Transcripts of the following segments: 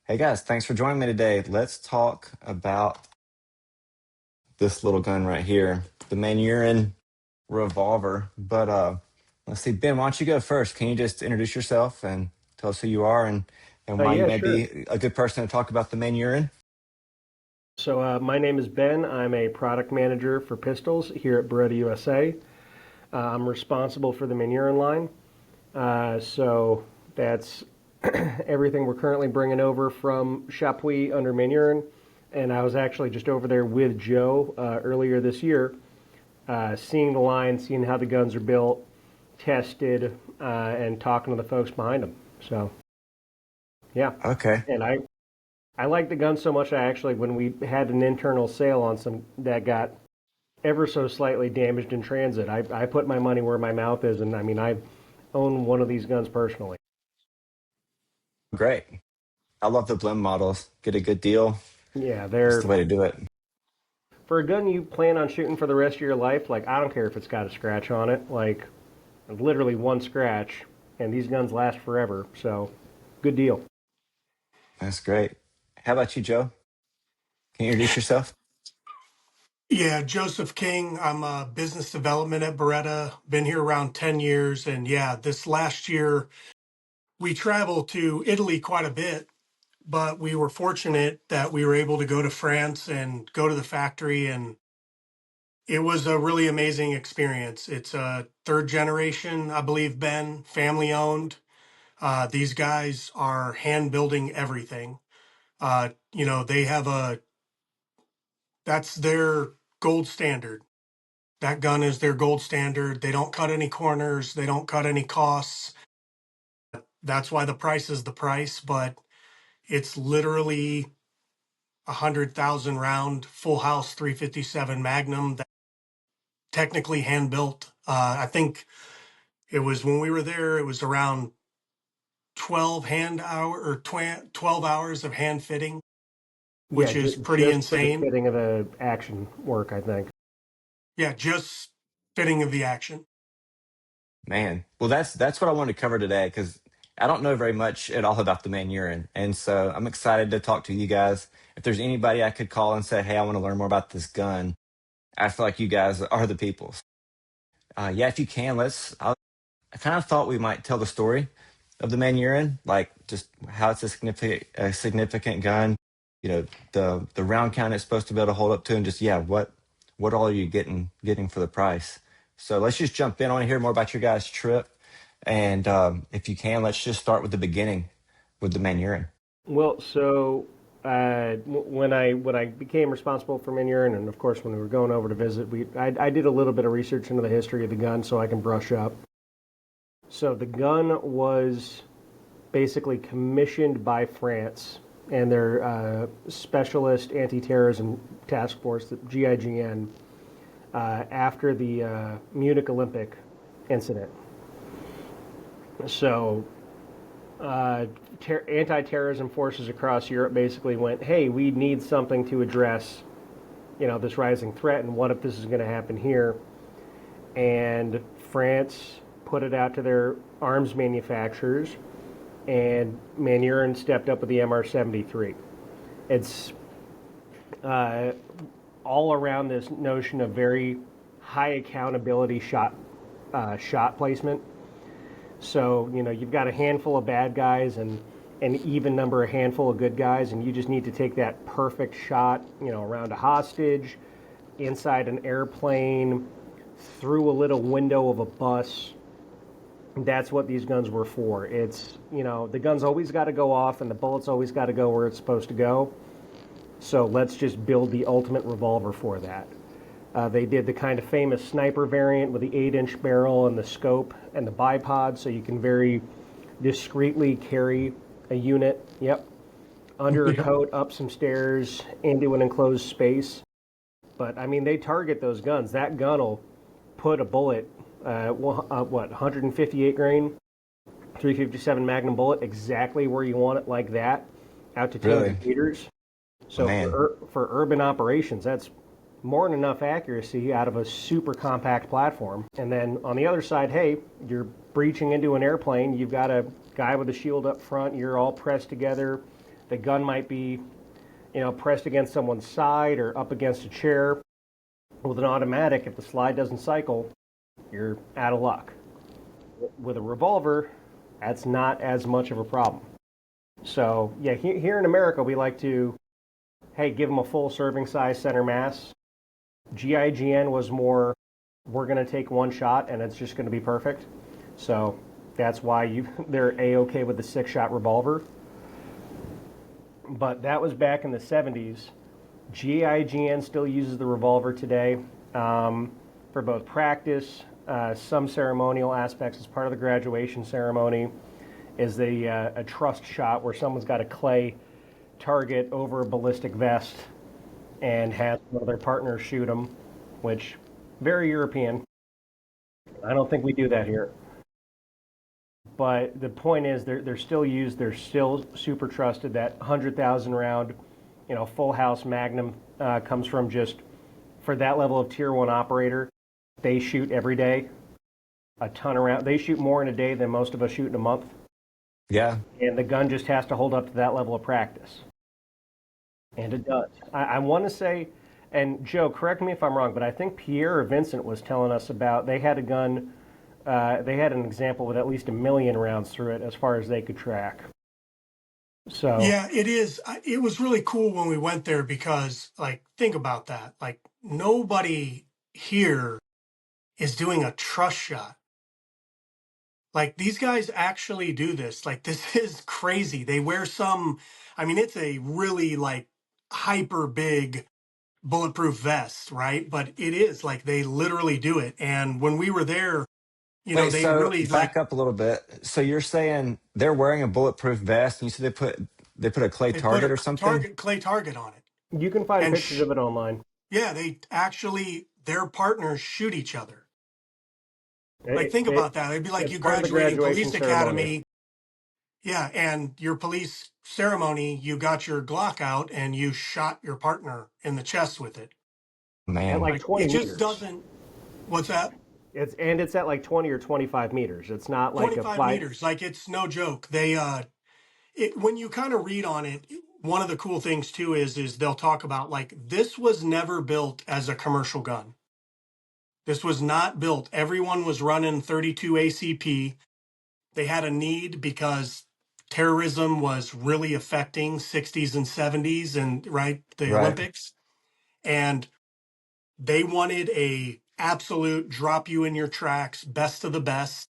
Hey guys, thanks for joining me today. Let's talk about this little gun right here, the Manurhin Revolver. But let's see, Ben, why don't you go first? Can you just introduce yourself and tell us who you are and why you Yeah, may sure. be a good person to talk about the Manurhin? My name is Ben. I'm a product manager for pistols here at Beretta USA. I'm responsible for the Manurhin line. That's everything we're currently bringing over from Chapuis under Manurhin. And I was actually just over there with Joe earlier this year, seeing the line, seeing how the guns are built, tested, and talking to the folks behind them. So, yeah. Okay. And I like the gun so much. I actually, when we had an internal sale on some that got ever so slightly damaged in transit, I put my money where my mouth is, and I mean, I own one of these guns personally. Great. I love the blend models. Get a good deal. Yeah, That's the they're way to do it. for a gun you plan on shooting for the rest of your life. Like, I don't care if it's got a scratch on it. Like, literally one scratch, and these guns last forever. So, good deal. That's great. How about you, Joe? Can you introduce yourself? Yeah, Joseph King. I'm business development at Beretta. Been here around 10 years. And yeah, this last year we traveled to Italy quite a bit, but we were fortunate that we were able to go to France and go to the factory. And it was a really amazing experience. It's a third generation, I believe, Ben, family owned. These guys are hand building everything. They have that's their gold standard. That gun is their gold standard. They don't cut any corners. They don't cut any costs. That's why the price is the price, but it's literally 100,000 round full house 357 Magnum that technically hand built. I think it was when we were there, it was around 12 hours of hand fitting, Yeah, which is pretty just for the insane. fitting of the action work, I think. Yeah, just fitting of the action. Man, well, that's what I wanted to cover today because I don't know very much at all about the Manurhin, and so I'm excited to talk to you guys. If there's anybody I could call and say, "Hey, I want to learn more about this gun," I feel like you guys are the people. Yeah, if you can, I kind of thought we might tell the story of the Manurhin, like just how it's a significant gun. You know, the round count it's supposed to be able to hold up to, and just what all are you getting for the price? So let's just jump in. I want to hear more about your guys' trip, and if you can, let's just start with the beginning with the Manurhin. Well, when I became responsible for Manure, and of course when we were going over to visit, I did a little bit of research into the history of the gun so I can brush up. So the gun was basically commissioned by France and their specialist anti-terrorism task force, the GIGN, after the Munich Olympic incident. So anti-terrorism forces across Europe basically went, "Hey, we need something to address, this rising threat, and what if this is going to happen here?" And France put it out to their arms manufacturers, and Manurhin stepped up with the MR73. It's uh, all around this notion of very high accountability shot placement. So, you've got a handful of bad guys and an even number, a handful of good guys, and you just need to take that perfect shot, around a hostage, inside an airplane, through a little window of a bus. That's what these guns were for. It's, the gun's always got to go off and the bullet's always got to go where it's supposed to go. So let's just build the ultimate revolver for that. They did the kind of famous sniper variant with the 8-inch barrel and the scope and the bipod, so you can very discreetly carry a unit. Yep. Under a Yeah. coat, up some stairs, into an enclosed space. But I mean, they target those guns. That gun will put a bullet, 158 grain, 357 Magnum bullet, exactly where you want it, like that, out to Really, 200 meters. So man. for urban operations, that's more than enough accuracy out of a super compact platform. And then on the other side, hey, you're breaching into an airplane. You've got a guy with a shield up front. You're all pressed together. The gun might be, pressed against someone's side or up against a chair. With an automatic, if the slide doesn't cycle, you're out of luck. With a revolver, that's not as much of a problem. So, yeah, here in America, we like to, hey, give them a full serving size center mass. GIGN was more, we're going to take one shot and it's just going to be perfect. So that's why they're A-okay with the 6-shot revolver. But that was back in the 70s. GIGN still uses the revolver today for both practice, some ceremonial aspects as part of the graduation ceremony, is a trust shot where someone's got a clay target over a ballistic vest and has one of their partners shoot them, which very European. I don't think we do that here. But the point is, they're still used. They're still super trusted. That 100,000 round, full house Magnum comes from just for that level of tier 1 operator. They shoot every day, a ton of rounds. They shoot more in a day than most of us shoot in a month. Yeah. And the gun just has to hold up to that level of practice. And it does. I want to say, and Joe, correct me if I'm wrong, but I think Pierre or Vincent was telling us about they had a gun. They had an example with at least 1 million rounds through it as far as they could track. So Yeah, it is. It was really cool when we went there because, like, think about that. Like, nobody here is doing a trust shot. Like, these guys actually do this. Like, this is crazy. They wear I mean, it's a really, like, hyper big bulletproof vest, right? But it is like they literally do it. And when we were there, Wait, they so really back up a little bit. So you're saying they're wearing a bulletproof vest, and you said they put a clay they put target a or something? clay target on it. you can find And pictures of it online. yeah, they actually, their partners shoot each other. Like, It, think it, about that. It'd be like it's you part of the graduating graduation police ceremony. academy. Yeah, and your police ceremony, you got your Glock out and you shot your partner in the chest with it. At Man. like Like, it 20 just meters. doesn't. What's that? It's at like 20 or 25 meters. It's not like a 25 fight. meters. Like, it's no joke. When you kind of read on it, one of the cool things too is they'll talk about, like, this was never built as a commercial gun. This was not built. Everyone was running 32 ACP. They had a need because terrorism was really affecting 60s and 70s and right, the Right. Olympics. And they wanted a absolute drop you in your tracks, best of the best.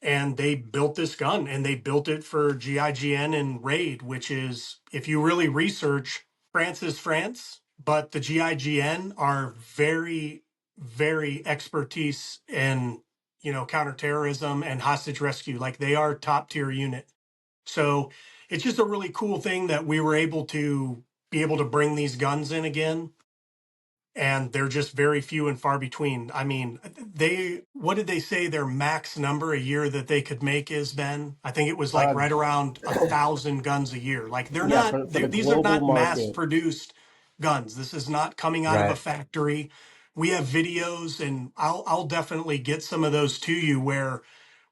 And they built this gun, and they built it for GIGN and Raid, which is, if you really research, France is France, but the GIGN are very, very expertise in, counterterrorism and hostage rescue. Like, they are top tier unit. So it's just a really cool thing that we were able to bring these guns in again, and they're just very few and far between. I mean, what did they say their max number a year that they could make is, Ben? I think it was like Uh, right around 1,000 guns a year. Like, yeah, for the these are global not mass market. produced guns. This is not coming out of a Right. factory. We have videos, and I'll definitely get some of those to you, where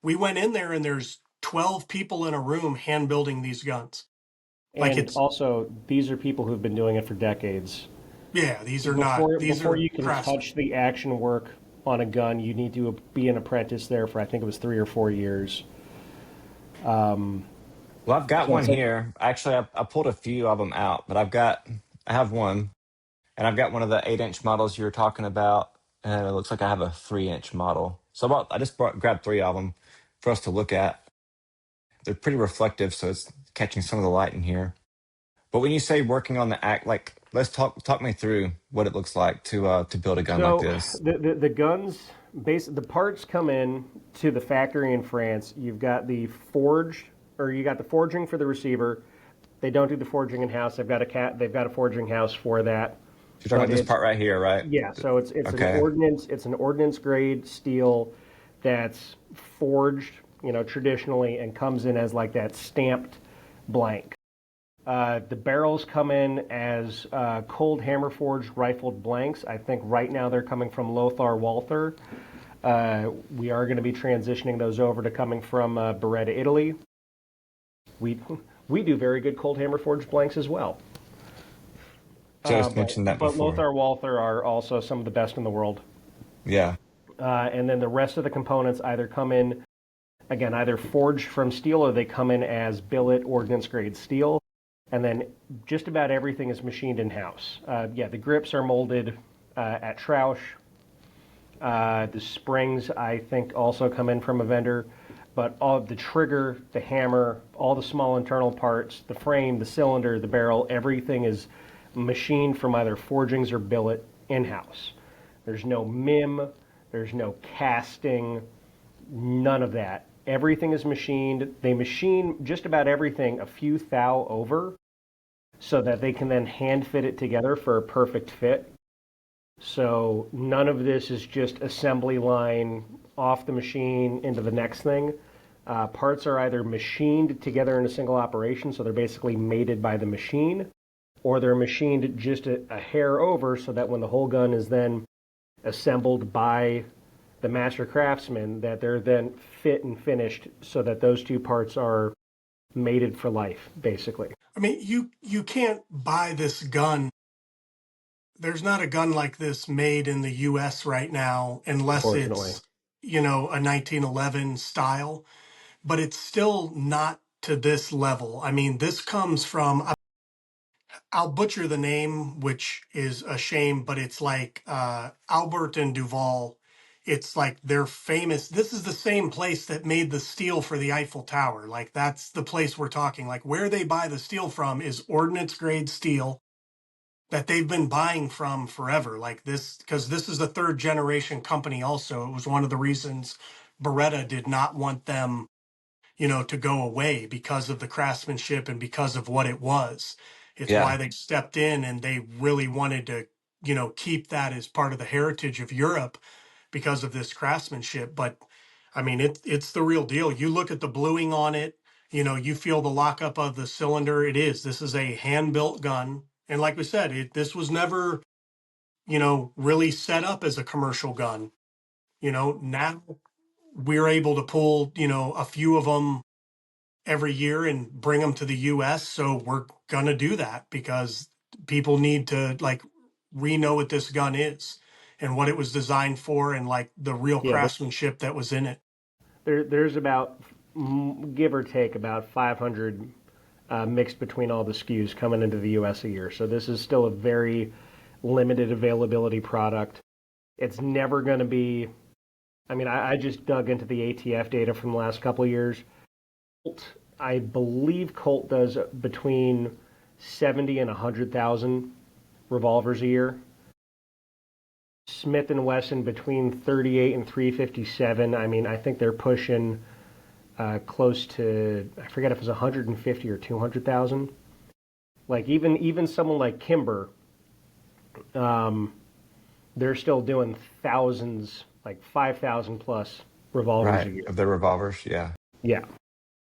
we went in there and there's 12 people in a room hand building these guns. Like, And also, these are people who've been doing it for decades. yeah, these Before are you can craftsmen. touch the action work on a gun, you need to be an apprentice there for I think it was 3 or 4 years. Well, I've got So one it's like, here. Actually, I pulled a few of them out, but I have one, and I've got one of the 8-inch models you were talking about, and it looks like I have a 3-inch model. So I just grabbed 3 of them for us to look at. They're pretty reflective, so it's catching some of the light in here. But when you say working on the act, like, let's talk me through what it looks like to build a gun like so this. the guns, the parts come in to the factory in France. You've got the forge, or you got the forging for the receiver. They don't do the forging in house. They've got a forging house for that. You're talking about But this it's part right here, right? Yeah, so it's an Okay. ordnance grade steel that's forged, traditionally, and comes in as like that stamped blank. The barrels come in as cold hammer forged rifled blanks. I think right now they're coming from Lothar Walther. We are going to be transitioning those over to coming from Beretta, Italy. We We do very good cold hammer forged blanks as well. Just mentioned that But before. Lothar Walther are also some of the best in the world. Yeah. And then the rest of the components either come in, again, either forged from steel or they come in as billet ordnance grade steel. And then just about everything is machined in house. Yeah, the grips are molded at Trausch. The springs, I think, also come in from a vendor. But all the trigger, the hammer, all the small internal parts, the frame, the cylinder, the barrel, everything is machined from either forgings or billet in house. There's no MIM, there's no casting, none of that. Everything is machined. They machine just about everything a few thou over so that they can then hand fit it together for a perfect fit. So none of this is just assembly line off the machine into the next thing. Parts are either machined together in a single operation, so they're basically mated by the machine, or they're machined just a hair over so that when the whole gun is then assembled by the master craftsman, that they're then fit and finished so that those two parts are mated for life, basically. I mean, you can't buy this gun. There's not a gun like this made in the US right now unless Unfortunately. it's, a 1911 style, but it's still not to this level. I mean, this comes from, I'll butcher the name, which is a shame, but it's like Albert and Duval. It's like they're famous. This is the same place that made the steel for the Eiffel Tower. Like that's the place we're talking. Like where they buy the steel from is ordnance grade steel that they've been buying from forever. Like this, because this is a third generation company also. It was one of the reasons Beretta did not want them, to go away because of the craftsmanship and because of what it was. It's why Yeah. they stepped in and they really wanted to, keep that as part of the heritage of Europe because of this craftsmanship. But I mean, it's the real deal. You look at the bluing on it, you feel the lockup of the cylinder. This is a hand built gun. And like we said, this was never, really set up as a commercial gun. Now we're able to pull, a few of them every year and bring them to the US. So we're going to do that because people need to like know what this gun is and what it was designed for and like the real Yeah, craftsmanship that was in it. there's about, give or take, about 500 mixed between all the SKUs coming into the U.S. a year. So this is still a very limited availability product. It's never going to be. I mean, I just dug into the ATF data from the last couple of years. Colt, I believe Colt does between 70 and 100,000 revolvers a year. Smith and Wesson between 38 and 357. I mean, I think they're pushing close to, I forget if it was 150 or 200,000. Like even someone like Kimber, they're still doing thousands, like 5,000 plus revolvers a Right. year. Of the revolvers. Yeah. Yeah.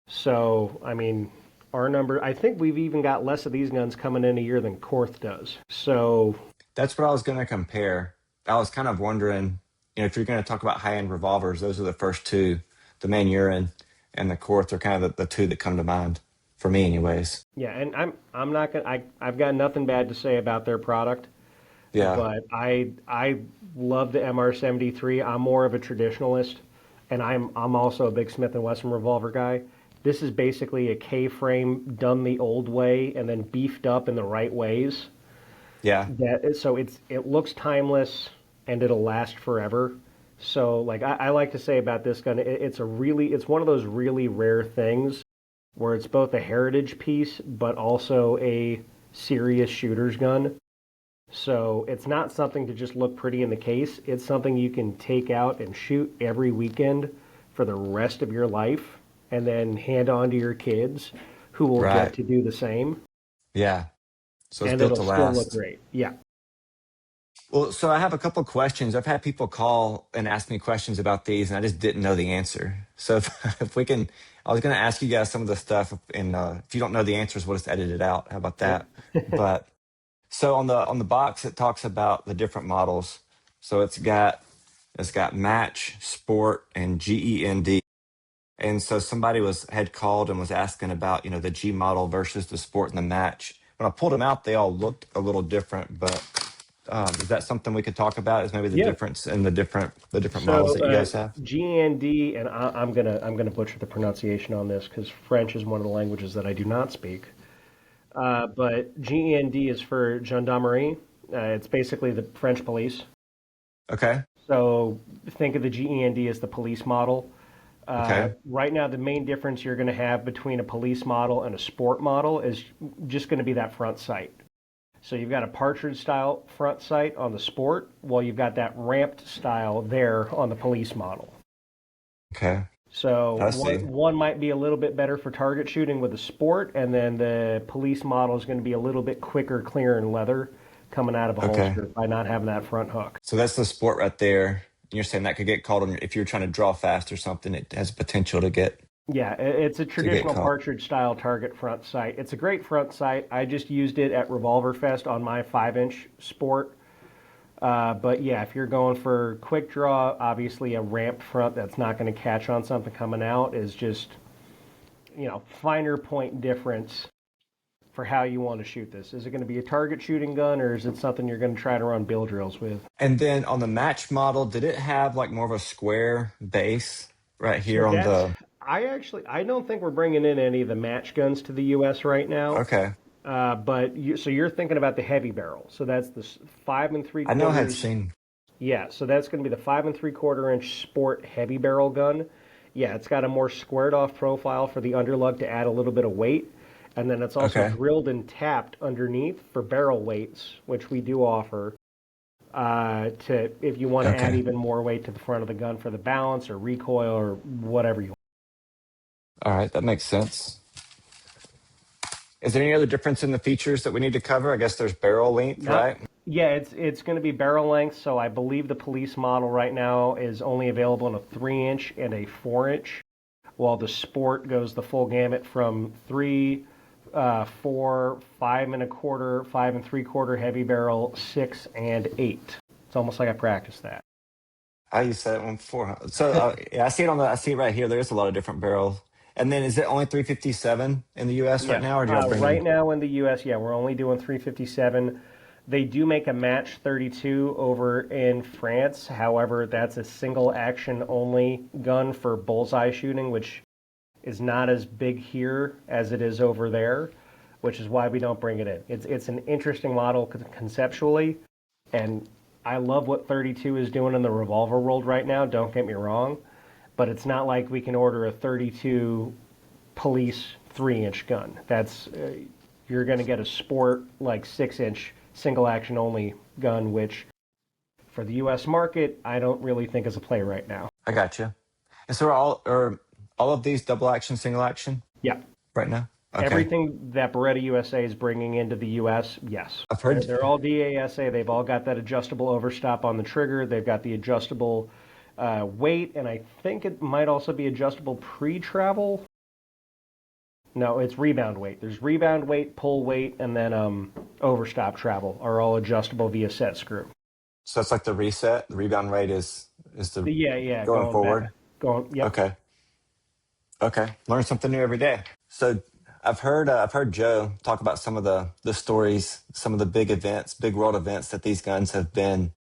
So I mean, our number. I think we've even got less of these guns coming in a year than Korth does. So That's what I was going to compare. I was kind of wondering, if you're going to talk about high end revolvers, those are the first two, the Manurhin and the Korth are kind of the two that come to mind for me, anyways. yeah, and I'm not gonna. I've got nothing bad to say about their product. Yeah. But I love the MR73. I'm more of a traditionalist, and I'm also a big Smith and Wesson revolver guy. This is basically a K-frame done the old way and then beefed up in the right ways. Yeah. So it looks timeless and it'll last forever. So like I like to say about this gun, it's one of those really rare things where it's both a heritage piece but also a serious shooter's gun. So it's not something to just look pretty in the case. It's something you can take out and shoot every weekend for the rest of your life and then hand on to your kids who will get Right. to do the same. Yeah. So it's And built it'll to still look last. great. Yeah. Well, so I have a couple questions. I've had people call and ask me questions about these, and I just didn't know the answer. So if we can, I was going to ask you guys some of the stuff, and if you don't know the answers, we'll just edit it out. How about Yep. that? But so on the box, it talks about the different models. So it's got match, sport, and GEND. And so somebody had called and was asking about, the G model versus the sport and the match. When I pulled them out, they all looked a little different. But is that something we could talk about? Is maybe the Yeah. difference in the different models So that you guys have? GND, and I'm gonna butcher the pronunciation on this because French is one of the languages that I do not speak. But GEND is for gendarmerie. It's basically the French police. Okay. So think of the GEND as the police model. Okay. Right now, the main difference you're going to have between a police model and a sport model is just going to be that front sight. So you've got a partridge style front sight on the sport, while you've got that ramped style there on the police model. Okay. So I see. one might be a little bit better for target shooting with the sport, and then the police model is going to be a little bit quicker, clearer in leather coming out of a Okay. holster by not having that front hook. So that's the sport right there. You're saying that could get caught on if you're trying to draw fast or something. It has potential Yeah, it's a to get traditional caught. partridge style target front sight. It's a great front sight. I just used it at Revolver Fest on my 5-inch sport. But yeah, if you're going for quick draw, obviously a ramped front that's not going to catch on something coming out is just, finer point difference for how you want to shoot this. Is it going to be a target shooting gun, or is it something you're going to try to run bill drills with? And then on the match model, did it have like more of a square base right So here on that's the? I don't think we're bringing in any of the match guns to the U.S. right now. Okay. But so you're thinking about the heavy barrel. So that's the five and three I know I had quarters. seen. Yeah, so that's going to be the 5 3/4 inch sport heavy barrel gun. Yeah, it's got a more squared off profile for the underlug to add a little bit of weight. And then it's also Okay. drilled and tapped underneath for barrel weights, which we do offer. To if you want to add Okay. even more weight to the front of the gun for the balance or recoil or whatever you want. All right. That makes sense. Is there any other difference in the features that we need to cover? I guess there's barrel length, Not, right? yeah, it's going to be barrel length. So I believe the police model right now is only available in a 3-inch and a 4-inch, while the sport goes the full gamut from 3, 4, 5 1/4, 5 3/4 heavy barrel, 6 and 8. It's almost like I practiced that. I used that one before. So yeah, I see it right here. There's a lot of different barrels. And then is it only 357 in the U.S. right Yeah. now, or do y'all bring Right in? now in the U.S., yeah, we're only doing 357. They do make a match 32 over in France. However, that's a single action only gun for bullseye shooting, which is not as big here as it is over there, which is why we don't bring it in. It's an interesting model conceptually, and I love what 32 is doing in the revolver world right now. Don't get me wrong, but it's not like we can order a 32 police 3-inch gun. That's you're going to get a sport like 6-inch single action only gun, which for the U.S. market, I don't really think is a play right now. I got you. And so are all of these double action, single action Yeah, right now? Okay. everything that Beretta USA is bringing into the U.S., yes. I've They're, heard. they're all DASA. They've all got that adjustable overstop on the trigger. They've got the adjustable weight, and I think it might also be adjustable pre-travel. No, it's rebound weight. There's rebound weight, pull weight, and then overstop travel are all adjustable via set screw. So that's like the reset. The rebound rate is the Yeah, yeah, going going back, forward. yep. Okay. Okay. Learn something new every day. So I've heard Joe talk about some of the stories, some of the big events, big world events that these guns have been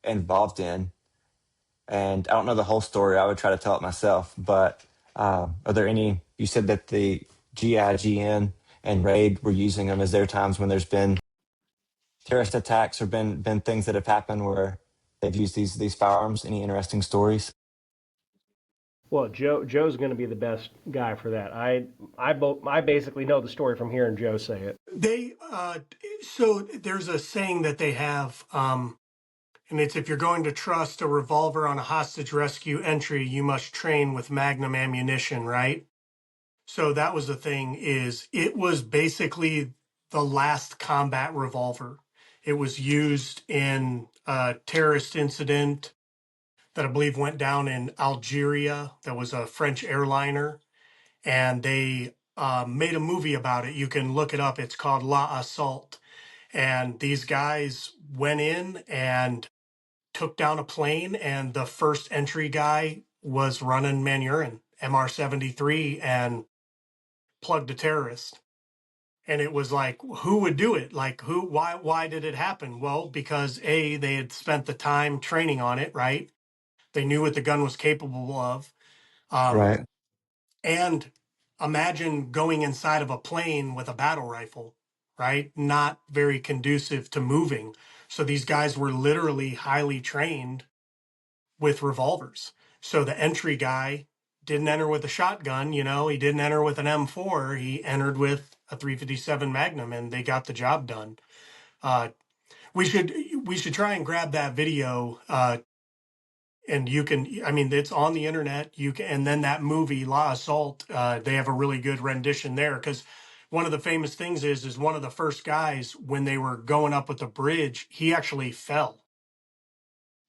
involved in. And I don't know the whole story. I would try to tell it myself. But are there any? You said that the GIGN and Raid were using them. Is there times when there's been terrorist attacks or been things that have happened where they've used these firearms? Any interesting stories? Well, Joe's going to be the best guy for that. I basically know the story from hearing Joe say it. They so there's a saying that they have, and it's if you're going to trust a revolver on a hostage rescue entry, you must train with Magnum ammunition, right? So that was the thing. Is it was basically the last combat revolver. It was used in a terrorist incident that I believe went down in Algeria. That was a French airliner, and they made a movie about it. You can look it up. It's called La Assault. And these guys went in and took down a plane, and the first entry guy was running Manurhin MR73 and plugged a terrorist. And it was like, who would do it? Like, why did it happen? Well, because A, they had spent the time training on it, right? They knew what the gun was capable of. Um, Right. and imagine going inside of a plane with a battle rifle, right? Not very conducive to moving. So these guys were literally highly trained with revolvers. So the entry guy didn't enter with a shotgun, he didn't enter with an M4. He entered with a 357 Magnum, and they got the job done. Uh, we should try and grab that video, and you can. I mean, it's on the internet. You can, and then that movie La Assault. They have a really good rendition there, because one of the famous things is one of the first guys, when they were going up with the bridge, he actually fell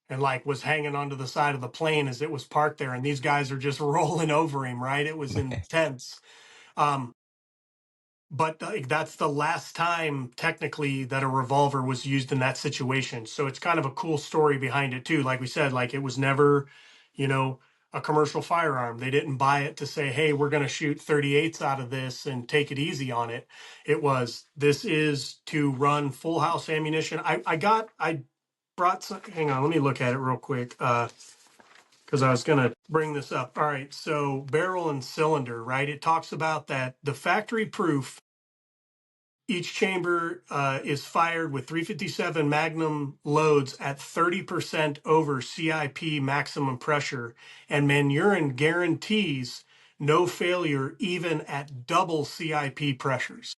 and like was hanging onto the side of the plane as it was parked there, and these guys are just rolling over him, right? It was intense. um but that's the last time technically that a revolver was used in that situation, so it's kind of a cool story behind it too. Like we said, like it was never, you know a commercial firearm. They didn't buy it to say, hey, we're going to shoot 38s out of this and take it easy on it. This is to run full house ammunition. I brought some. Hang on, let me look at it real quick. Because I was going to bring this up. All right, so barrel and cylinder, right? It talks about that the factory proof. Each chamber is fired with 357 Magnum loads at 30% over CIP maximum pressure, and Manurhin guarantees no failure even at double CIP pressures.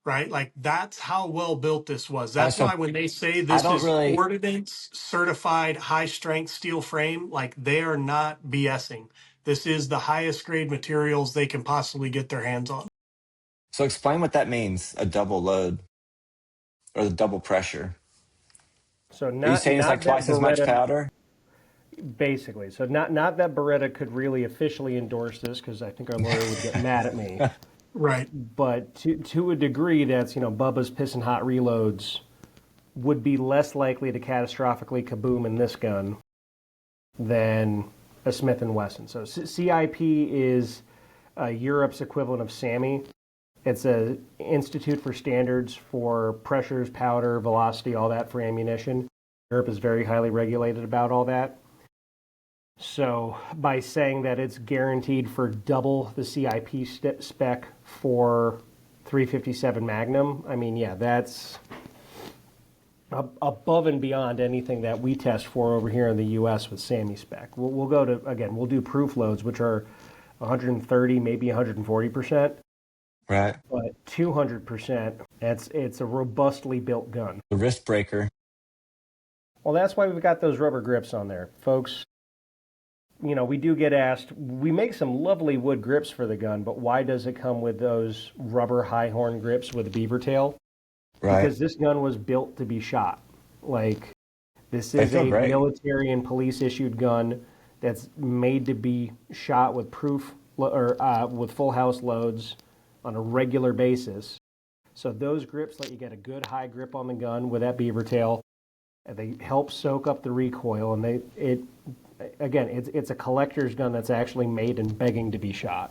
Right? Like that's how well built this was. That's So why when they say I this don't is really. ordnance certified high strength steel frame, like they are not BSing. This is the highest grade materials they can possibly get their hands on. So explain what that means, a double load or the double pressure. So Are you not saying it's like not that twice as much Beretta, powder? basically. So not that Beretta could really officially endorse this, because I think our lawyer would get mad at me. Right. But to a degree, that's Bubba's Pissin' Hot reloads would be less likely to catastrophically kaboom in this gun than a Smith & Wesson. So CIP is Europe's equivalent of SAMI. It's a Institute for Standards for pressures, powder, velocity, all that for ammunition. Europe is very highly regulated about all that. So by saying that it's guaranteed for double the CIP spec for 357 Magnum, I mean, yeah, that's above and beyond anything that we test for over here in the U.S. with SAMI spec. We'll go to, again, we'll do proof loads, which are 130, maybe 140%, Right. but 200%, it's a robustly built gun. The wrist breaker. Well, that's why we've got those rubber grips on there. Folks, we do get asked, we make some lovely wood grips for the gun, but why does it come with those rubber high horn grips with a beaver tail? Right. Because this gun was built to be shot. Like, this They is feel a great. military and police issued gun that's made to be shot with with full house loads on a regular basis. So those grips let you get a good high grip on the gun with that beaver tail. And they help soak up the recoil, and it's a collector's gun that's actually made and begging to be shot.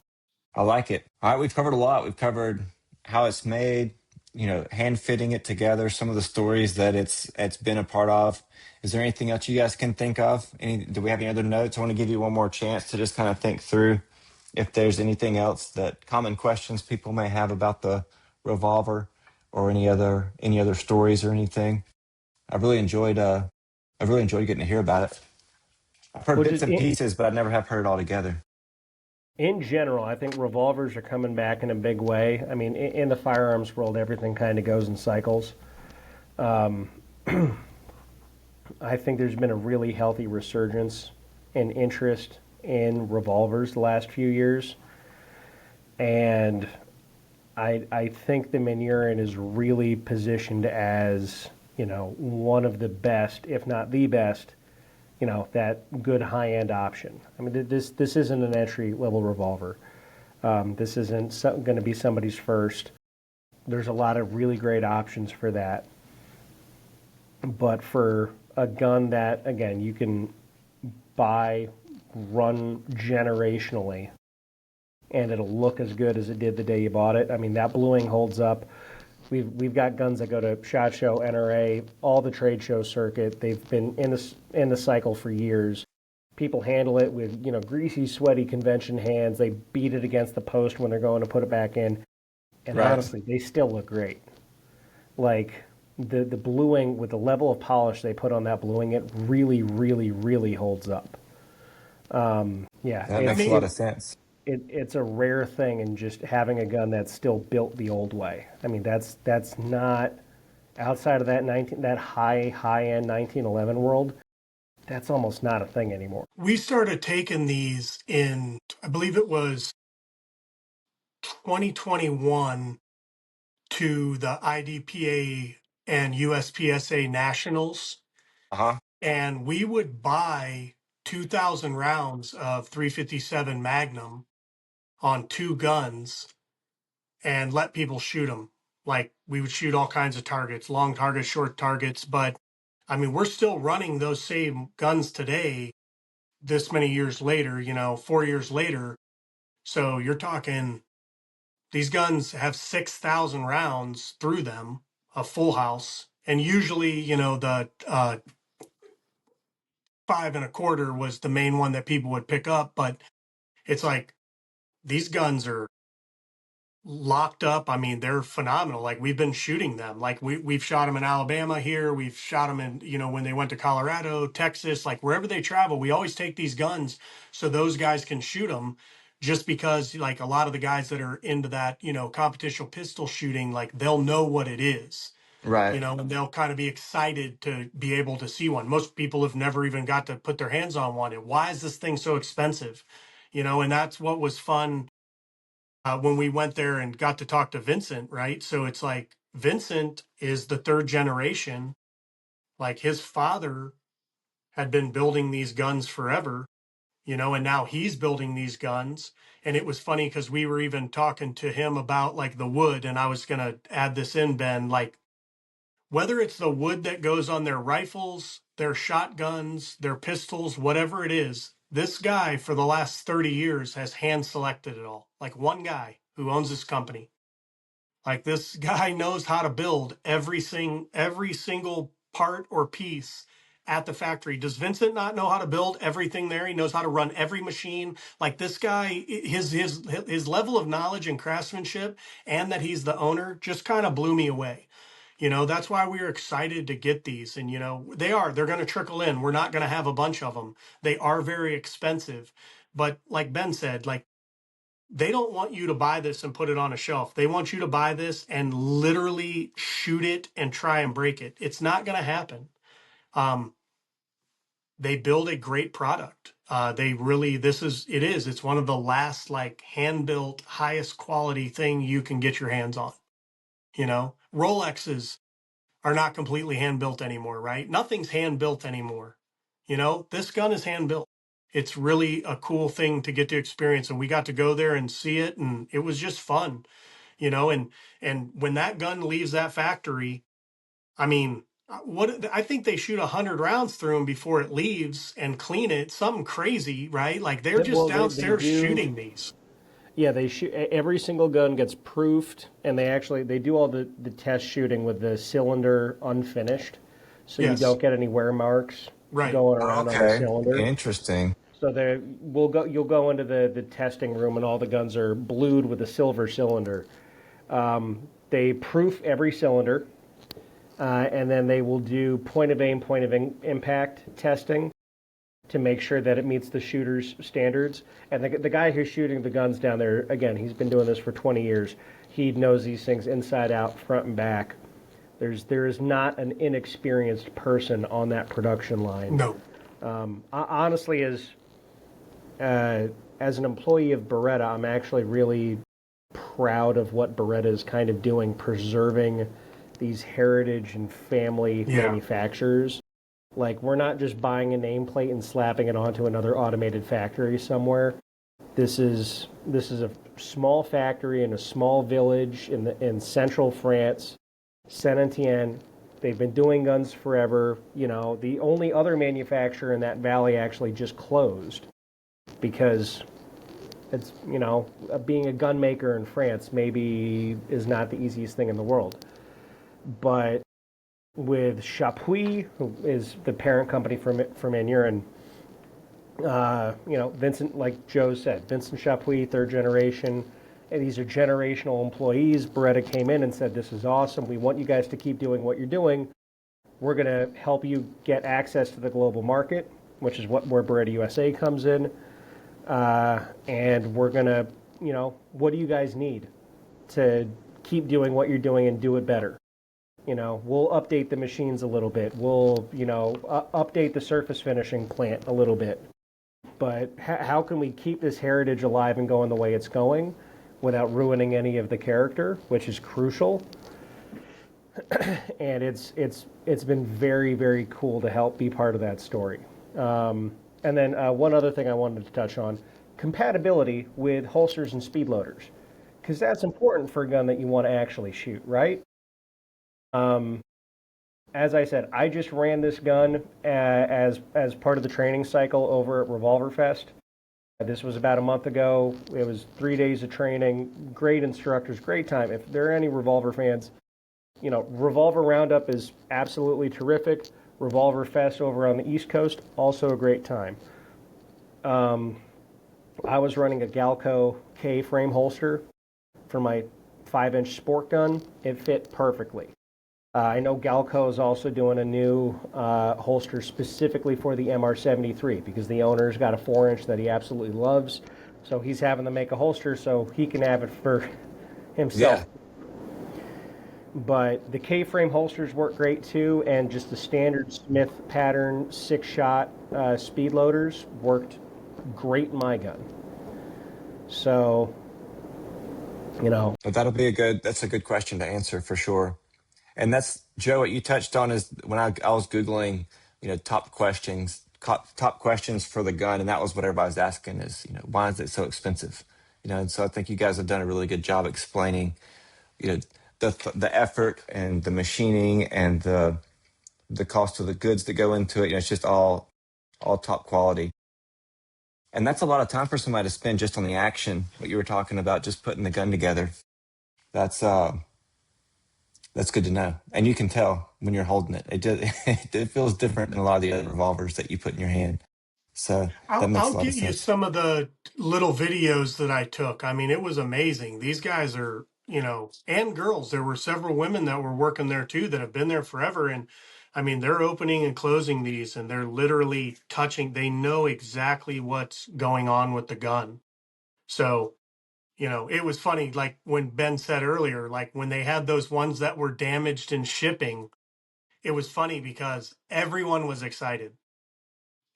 I like it. All right, we've covered a lot. We've covered how it's made, hand fitting it together, some of the stories that it's been a part of. Is there anything else you guys can think of? Do we have any other notes? I want to give you one more chance to just kind of think through if there's anything else, that common questions people may have about the revolver, or any other stories or anything. I've really enjoyed getting to hear about it. I've heard Which bits is, and pieces, but I never have heard it all together. in general, I think revolvers are coming back in a big way. I mean, in the firearms world, everything kind of goes in cycles. I think there's been a really healthy resurgence in interest in revolvers the last few years. And I think the Manurhin is really positioned as, one of the best, if not the best, that good high-end option. I mean, this isn't an entry-level revolver. This isn't going to be somebody's first. There's a lot of really great options for that. But for a gun that, again, you can buy run generationally, and it'll look as good as it did the day you bought it. I mean, that bluing holds up. We've got guns that go to SHOT Show, NRA, all the trade show circuit. They've been in the cycle for years. People handle it with, greasy, sweaty convention hands. They beat it against the post when they're going to put it back in. And Right. honestly, they still look great. Like the bluing with the level of polish they put on that bluing, it really, really, really holds up. Yeah, That makes a lot of sense. it's a rare thing in just having a gun that's still built the old way. I mean, that's not outside of that high end 1911 world. That's almost not a thing anymore. We started taking these in, I believe it was 2021, to the IDPA and USPSA nationals, Uh-huh. and we would buy 2,000 rounds of 357 Magnum on two guns and let people shoot them. Like, we would shoot all kinds of targets, long targets, short targets. But I mean, we're still running those same guns today, this many years later, 4 years later. So you're talking, these guns have 6,000 rounds through them, a full house. And usually, the 5.25 was the main one that people would pick up. But it's like, these guns are locked up. I mean, they're phenomenal. Like, we've been shooting them. Like, we've shot them in Alabama here. We've shot them in, when they went to Colorado, Texas, like wherever they travel, we always take these guns so those guys can shoot them, just because like a lot of the guys that are into that, competition pistol shooting, like they'll know what it is, Right. and they'll kind of be excited to be able to see one. Most people have never even got to put their hands on one. And why is this thing so expensive? And that's what was fun when we went there and got to talk to Vincent, right? So it's like Vincent is the third generation. Like, his father had been building these guns forever, and now he's building these guns. And it was funny because we were even talking to him about like the wood. And I was going to add this in, Ben, like whether it's the wood that goes on their rifles, their shotguns, their pistols, whatever it is, this guy for the last 30 years has hand selected it all. Like, one guy who owns this company. Like, this guy knows how to build every single part or piece at the factory. Does Vincent not know how to build everything there? He knows how to run every machine. Like, this guy, his level of knowledge and craftsmanship, and that he's the owner, just kind of blew me away. That's why we were excited to get these. And, they're going to trickle in. We're not going to have a bunch of them. They are very expensive. But like Ben said, like, they don't want you to buy this and put it on a shelf. They want you to buy this and literally shoot it and try and break it. It's not going to happen. Um, they build a great product. It's one of the last like hand built, highest quality thing you can get your hands on. Rolexes are not completely hand built anymore, right? Nothing's hand built anymore. This gun is hand built. It's really a cool thing to get to experience. And we got to go there and see it. And it was just fun, and when that gun leaves that factory, I mean, I think they shoot 100 rounds through them before it leaves and clean it. Something crazy, right? Like, they're just Well, they downstairs do. shooting these. Yeah, they shoot. Every single gun gets proofed, and they do all the test shooting with the cylinder unfinished, so you Yes. don't get any wear marks Right. going around on the Okay. cylinder. Interesting. So you'll go into the testing room, and all the guns are blued with a silver cylinder. They proof every cylinder, and then they will do point of aim, impact testing to make sure that it meets the shooter's standards. And the guy who's shooting the guns down there, again, he's been doing this for 20 years. He knows these things inside out, front and back. There is not an inexperienced person on that production line. No. Honestly, as an employee of Beretta, I'm actually really proud of what Beretta is kind of doing, preserving these heritage and family manufacturers. Like, we're not just buying a nameplate and slapping it onto another automated factory somewhere. This is a small factory in a small village in central France, Saint-Étienne. They've been doing guns forever. The only other manufacturer in that valley actually just closed. because it's, being a gun maker in France maybe is not the easiest thing in the world. But with Chapuis, who is the parent company for Manurhin, Vincent, like Joe said, Vincent Chapuis, third generation. And these are generational employees. Beretta came in and said, "This is awesome. We want you guys to keep doing what you're doing. We're going to help you get access to the global market," which is where Beretta USA comes in. And we're going to, what do you guys need to keep doing what you're doing and do it better? We'll update the machines a little bit. We'll, update the surface finishing plant a little bit. But how can we keep this heritage alive and going the way it's going without ruining any of the character, which is crucial? And it's been very, very cool to help be part of that story. And then one other thing I wanted to touch on, compatibility with holsters and speed loaders, because that's important for a gun that you want to actually shoot, right? As I said, I just ran this gun as part of the training cycle over at Revolver Fest. This was about a month ago. It was 3 days of training, great instructors, great time. If there are any Revolver fans, Revolver Roundup is absolutely terrific. Revolver Fest over on the East Coast, also a great time. I was running a Galco K-frame holster for my 5-inch sport gun. It fit perfectly. I know Galco is also doing a new holster specifically for the MR73 because the owner's got a 4-inch that he absolutely loves. So he's having to make a holster so he can have it for himself. Yeah. But the K-frame holsters work great too, and just the standard Smith pattern 6-shot speed loaders worked great in my gun. So, But that's a good question to answer for sure. And that's, Joe, what you touched on is when I was Googling, top questions for the gun. And that was what everybody was asking is, why is it so expensive? And so I think you guys have done a really good job explaining, the effort and the machining and the cost of the goods that go into it. It's just all top quality. And that's a lot of time for somebody to spend just on the action, what you were talking about, just putting the gun together. That's good to know. And you can tell when you're holding it. It feels different than a lot of the other revolvers that you put in your hand. So that makes I'll a lot of get you sense. some of the little videos that I took. I mean, it was amazing. These guys are, and girls. There were several women that were working there too that have been there forever. And I mean, they're opening and closing these and they're literally touching. They know exactly what's going on with the gun. So, it was funny, like when Ben said earlier, like when they had those ones that were damaged in shipping, it was funny because everyone was excited.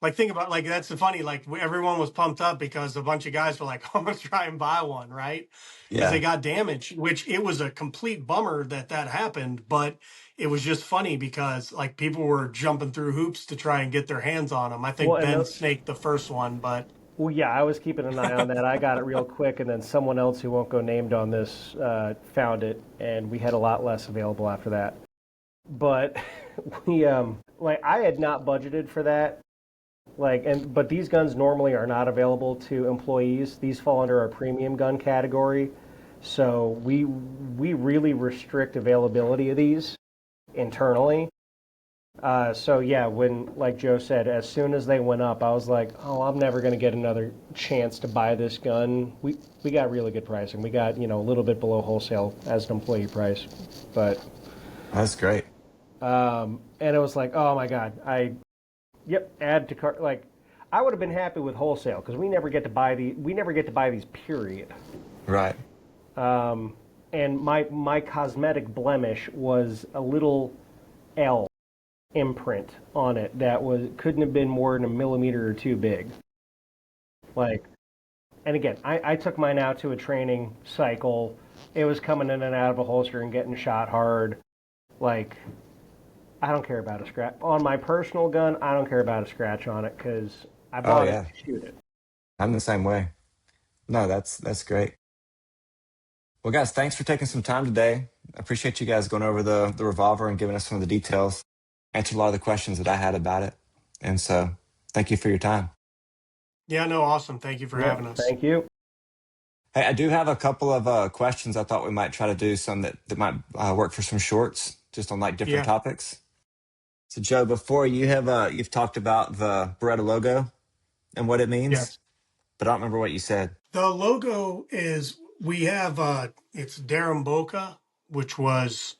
Like, think about, like, that's the funny, like, everyone was pumped up because a bunch of guys were like, I'm going to try and buy one, right? Because they Yeah. got damaged, which it was a complete bummer that happened. But it was just funny because, like, people were jumping through hoops to try and get their hands on them. I well, think and Ben snaked the first one, but well, yeah, I was keeping an eye on that. I got it real quick, and then someone else who won't go named on this found it, and we had a lot less available after that. But I had not budgeted for that. But these guns normally are not available to employees. These fall under our premium gun category, so we really restrict availability of these internally. So yeah, when, like Joe said, as soon as they went up, I was like, oh, I'm never going to get another chance to buy this gun. We got really good pricing. We got, a little bit below wholesale as an employee price, but That's great. and it was like, oh my God, add to cart. Like, I would have been happy with wholesale because we never get to buy these, period. Right. And my cosmetic blemish was a little L imprint on it that couldn't have been more than a millimeter or two big. And again, I took mine out to a training cycle. It was coming in and out of a holster and getting shot hard. Like, I don't care about a scratch on my personal gun. I don't care about a scratch on it because I Oh bought it yeah. to shoot it. I'm the same way. No, that's great. Well, guys, thanks for taking some time today. I appreciate you guys going over the revolver and giving us some of the details. Answered a lot of the questions that I had about it. And so thank you for your time. Yeah, no, awesome. Thank you for Yeah, having us. thank you. Hey, I do have a couple of questions. I thought we might try to do some that might work for some shorts, just on like different Yeah, topics. So, Joe, before you've talked about the Beretta logo and what it means, yes. but I don't remember what you said. The logo is we have it's Daramboka, which was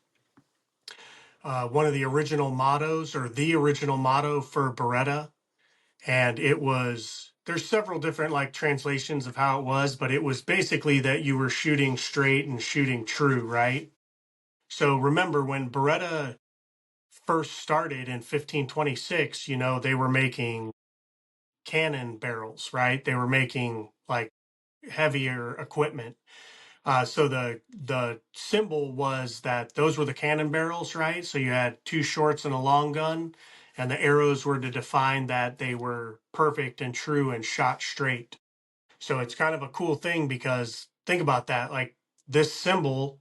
one of the original mottos or the original motto for Beretta. And it was, there's several different like translations of how it was, but it was basically that you were shooting straight and shooting true, right? So remember when Beretta first started in 1526, they were making cannon barrels, right? They were making like heavier equipment. So the symbol was that those were the cannon barrels, right? So you had two shorts and a long gun, and the arrows were to define that they were perfect and true and shot straight. So it's kind of a cool thing because think about that. Like this symbol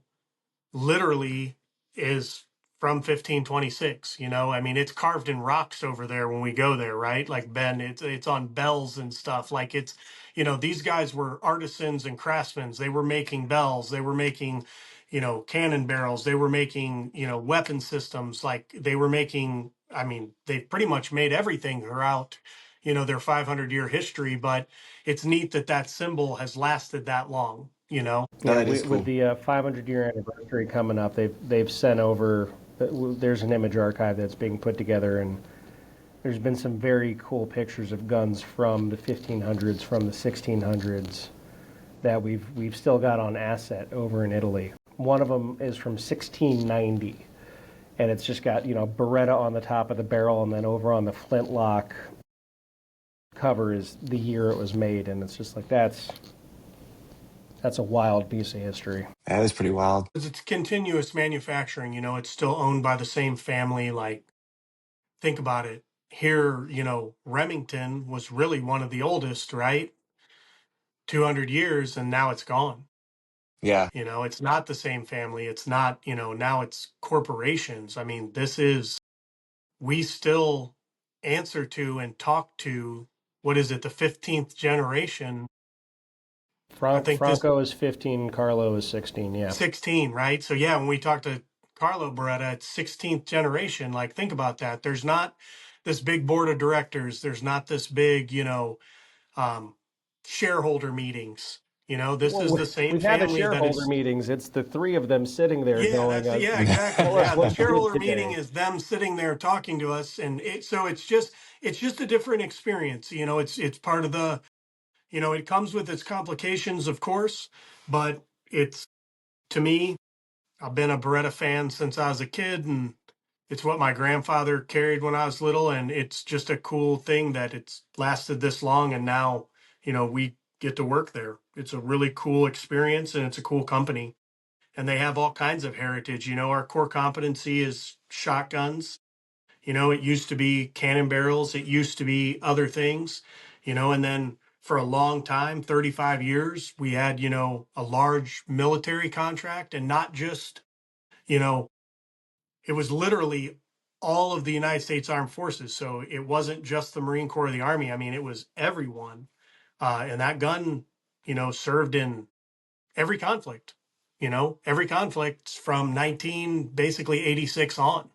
literally is from 1526. I mean, it's carved in rocks over there when we go there, right? Like Ben, it's on bells and stuff. Like these guys were artisans and craftsmen. They were making bells, they were making cannon barrels, they were making weapon systems. Like they were making, I mean, they pretty much made everything throughout their 500-year history. But it's neat that that symbol has lasted that long. No, Yeah, that is with cool. the 500-year anniversary coming up, they've sent over. There's an image archive that's being put together, and there's been some very cool pictures of guns from the 1500s, from the 1600s that we've still got on asset over in Italy. One of them is from 1690, and it's just got Beretta on the top of the barrel, and then over on the flintlock cover is the year it was made, and it's just like that's a wild piece of history. That is pretty wild. Because it's continuous manufacturing. It's still owned by the same family. Like, think about it. Here, Remington was really one of the oldest, right? 200 years, and now it's gone. Yeah, It's not the same family. It's not, now it's corporations. I mean, we still answer to and talk to, what is it, the 15th generation? I think this Franco is 15, Carlo is 16. Yeah. 16, right? So yeah, when we talk to Carlo Beretta, it's 16th generation. Like, think about that. There's not this big board of directors. There's not this big, um, shareholder meetings. This Well, is the same we've had the family that shareholder is. meetings. It's the three of them sitting there Yeah, going, yeah, exactly. "Tell us Yeah, the what you did shareholder meeting today." is them sitting there talking to us, and so it's just a different experience. It's part of the. It comes with its complications, of course, but it's to me. I've been a Beretta fan since I was a kid, and it's what my grandfather carried when I was little, and it's just a cool thing that it's lasted this long, and now, we get to work there. It's a really cool experience, and it's a cool company, and they have all kinds of heritage. Our core competency is shotguns. It used to be cannon barrels, it used to be other things, and then for a long time, 35 years, we had, a large military contract, and not just, you know, it was literally all of the United States Armed Forces. So it wasn't just the Marine Corps or the Army. I mean, it was everyone. And that gun, served in every conflict, every conflict from 19, basically 86 on,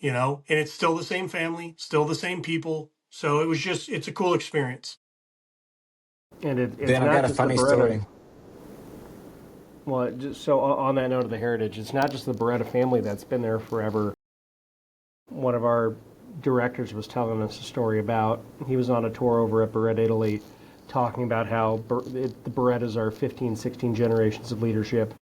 and it's still the same family, still the same people. So it's a cool experience. And it's Ben, I've got not a just the funny Beretta. story. Well, so on that note of the heritage, it's not just the Beretta family that's been there forever. One of our directors was telling us a story about, he was on a tour over at Beretta, Italy, talking about how the Berettas are 15, 16 generations of leadership.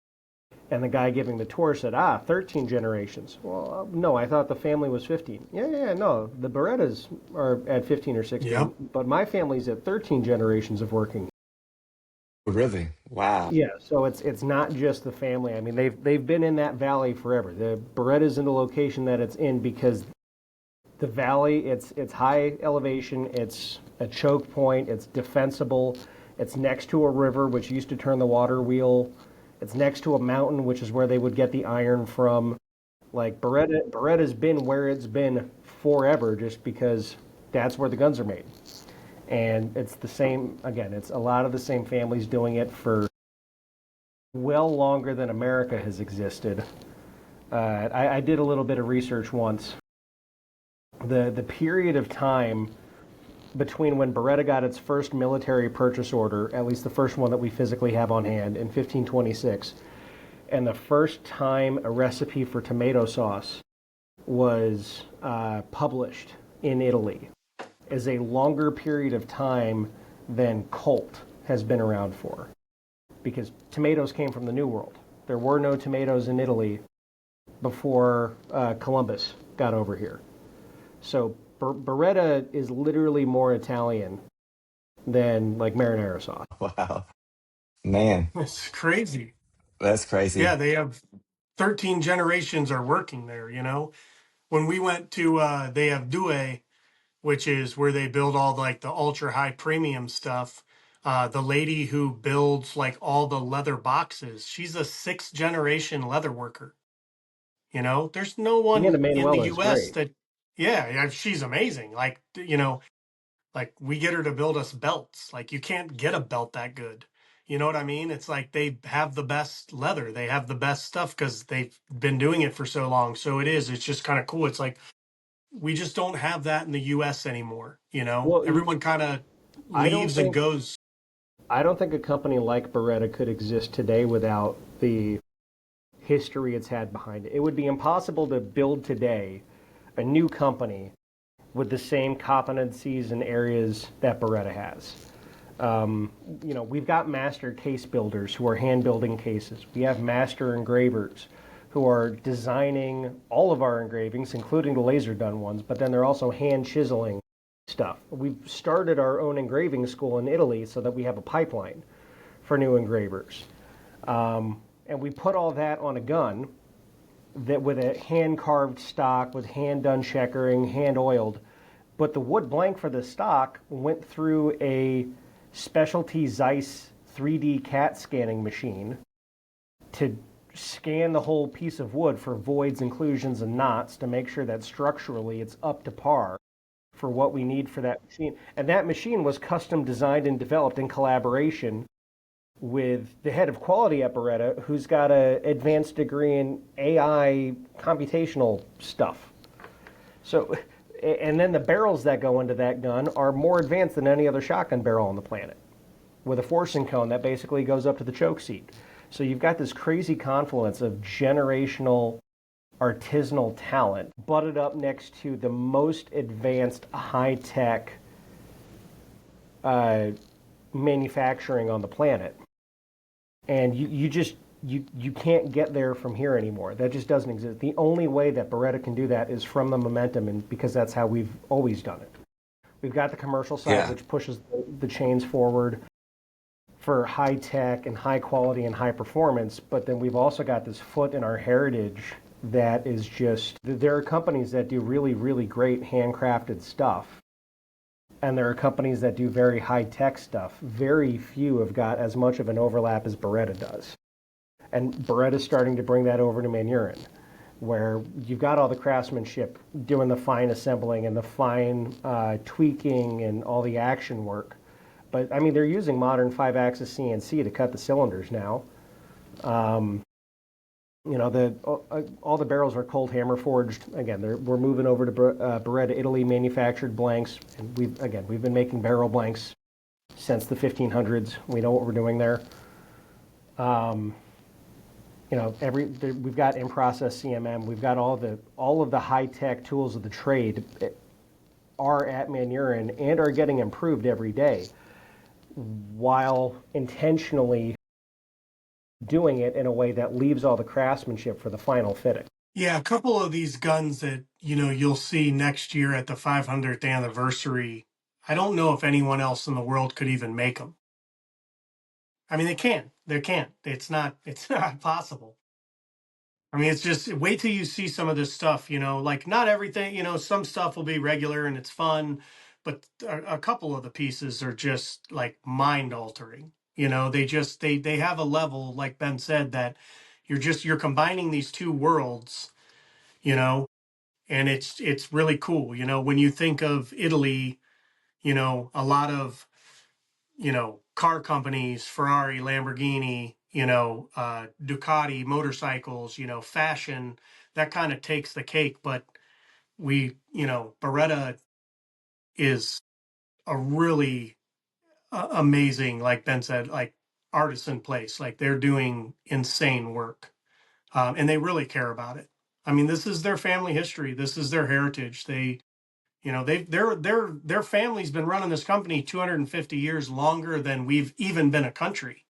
And the guy giving the tour said, 13 generations. Well, no, I thought the family was 15. Yeah, no, the Berettas are at 15 or 16, Yep. but my family's at 13 generations of working. Really? Wow. Yeah, so it's not just the family. I mean, they've been in that valley forever. The Beretta's in the location that it's in because the valley, it's high elevation, it's a choke point, it's defensible, it's next to a river which used to turn the water wheel, it's next to a mountain which is where they would get the iron from. Like Beretta's been where it's been forever just because that's where the guns are made. And it's the same, again, it's a lot of the same families doing it for well longer than America has existed. I did a little bit of research once. The period of time between when Beretta got its first military purchase order, at least the first one that we physically have on hand in 1526, and the first time a recipe for tomato sauce was published in Italy, is a longer period of time than Colt has been around for. Because tomatoes came from the New World. There were no tomatoes in Italy before Columbus got over here. So Beretta is literally more Italian than like marinara sauce. Wow. Man, It's crazy. that's Yeah, crazy. they have 13 generations are working there, you know. When we went to they have Due, which is where they build all like the ultra high premium stuff. The lady who builds like all the leather boxes, she's a sixth generation leather worker. You know, there's no Amanda one in the Manuela is US great. that, yeah, she's amazing. Like, you know, like we get her to build us belts. Like you can't get a belt that good. You know what I mean? It's like they have the best leather. They have the best stuff because they've been doing it for so long. So it's just kind of cool. It's like we just don't have that in the US anymore. You know, Well, everyone kind of I don't leaves and think goes. I don't think a company like Beretta could exist today without the history it's had behind it. It would be impossible to build today a new company with the same competencies and areas that Beretta has. We've got master case builders who are hand building cases. We have master engravers who are designing all of our engravings, including the laser done ones, but then they're also hand chiseling stuff. We've started our own engraving school in Italy so that we have a pipeline for new engravers. And we put all that on a gun that with a hand carved stock with hand done checkering, hand oiled. But the wood blank for the stock went through a specialty Zeiss 3D CAT scanning machine to scan the whole piece of wood for voids, inclusions, and knots to make sure that structurally it's up to par for what we need for that machine. And that machine was custom designed and developed in collaboration with the head of quality at Beretta, who's got an advanced degree in AI computational stuff. So, and then the barrels that go into that gun are more advanced than any other shotgun barrel on the planet, with a forcing cone that basically goes up to the choke seat. So you've got this crazy confluence of generational artisanal talent butted up next to the most advanced high-tech manufacturing on the planet. And you can't get there from here anymore. That just doesn't exist. The only way that Beretta can do that is from the momentum, and because that's how we've always done it. We've got the commercial side, Yeah. which pushes the chains forward for high tech and high quality and high performance, but then we've also got this foot in our heritage that is just, there are companies that do really, really great handcrafted stuff. And there are companies that do very high tech stuff. Very few have got as much of an overlap as Beretta does. And Beretta's starting to bring that over to Manurhin, where you've got all the craftsmanship doing the fine assembling and the fine tweaking and all the action work. But I mean, they're using modern 5-axis CNC to cut the cylinders now. All the barrels are cold hammer forged. Again, we're moving over to Beretta, Italy, manufactured blanks, and we've been making barrel blanks since the 1500s. We know what we're doing there. We've got in-process CMM. We've got all of the high-tech tools of the trade are at Manurhin and are getting improved every day, while intentionally doing it in a way that leaves all the craftsmanship for the final fitting. Yeah, a couple of these guns that, you know, you'll see next year at the 500th anniversary. I don't know if anyone else in the world could even make them. I mean, they can. They can't. It's not possible. I mean, it's just wait till you see some of this stuff, you know, like not everything, you know, some stuff will be regular and it's fun, but a couple of the pieces are just like mind altering. You know, they have a level, like Ben said, that you're combining these two worlds, you know, and it's really cool. You know, when you think of Italy, a lot of, car companies, Ferrari, Lamborghini, Ducati motorcycles, fashion, that kind of takes the cake. But Beretta is a really amazing, like Ben said, like artisan place. Like they're doing insane work, and they really care about it. I mean, this is their family history. This is their heritage. Their family's been running this company 250 years longer than we've even been a country.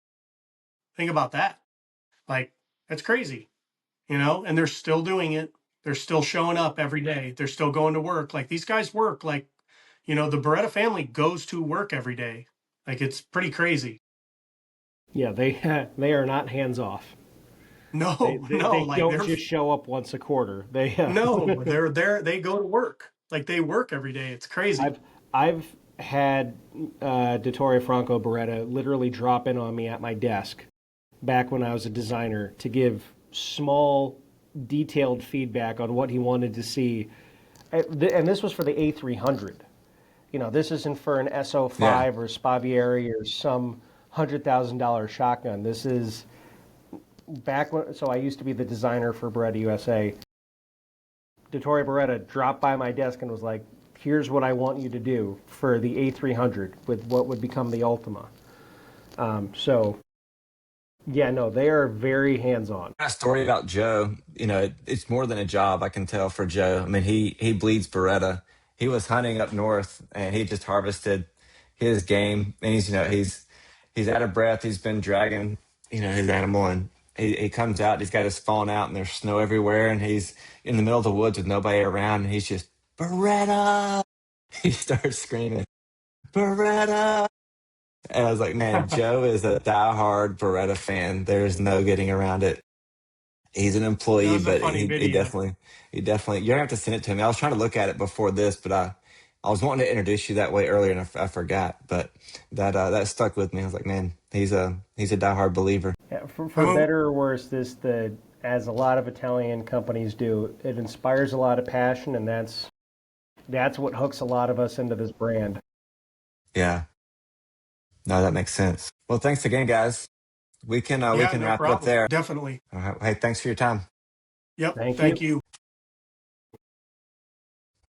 Think about that. Like that's crazy, and they're still doing it. They're still showing up every day. They're still going to work. Like these guys work. Like, the Beretta family goes to work every day. Like it's pretty crazy. Yeah, they are not hands off. No, no, They like don't they're just show up once a quarter. They no, they're there. They go to work. Like they work every day. It's crazy. I've had Dottore Franco Beretta literally drop in on me at my desk back when I was a designer to give small, detailed feedback on what he wanted to see. And this was for the A300. This isn't for an Yeah. SO5 or Spavieri or some $100,000 shotgun. This is back when. So I used to be the designer for Beretta USA. Dottore Beretta dropped by my desk and was like, here's what I want you to do for the A300 with what would become the Ultima. Yeah, no, they are very hands-on. A story about Joe. It's more than a job. I can tell for Joe. I mean, he bleeds Beretta. He was hunting up north, and he just harvested his game, and he's out of breath. He's been dragging his animal, and he comes out. He's got his phone out, and there's snow everywhere, and he's in the middle of the woods with nobody around, and he's just Beretta. He starts screaming Beretta. And I was like, man, Joe is a diehard Beretta fan. There's no getting around it. He's an That employee, was a but funny video. he definitely, you're gonna have to send it to me. I was trying to look at it before this, but I was wanting to introduce you that way earlier and I forgot, but that stuck with me. I was like, man, he's a diehard believer. Yeah, for Who? better or worse, as a lot of Italian companies do, it inspires a lot of passion, and that's what hooks a lot of us into this brand. Yeah, no, that makes sense. Well, thanks again, guys. We Yeah, can no wrap it up problem. there. Definitely. All right. Hey, thanks for your time. Yep. Thank Thank you. you.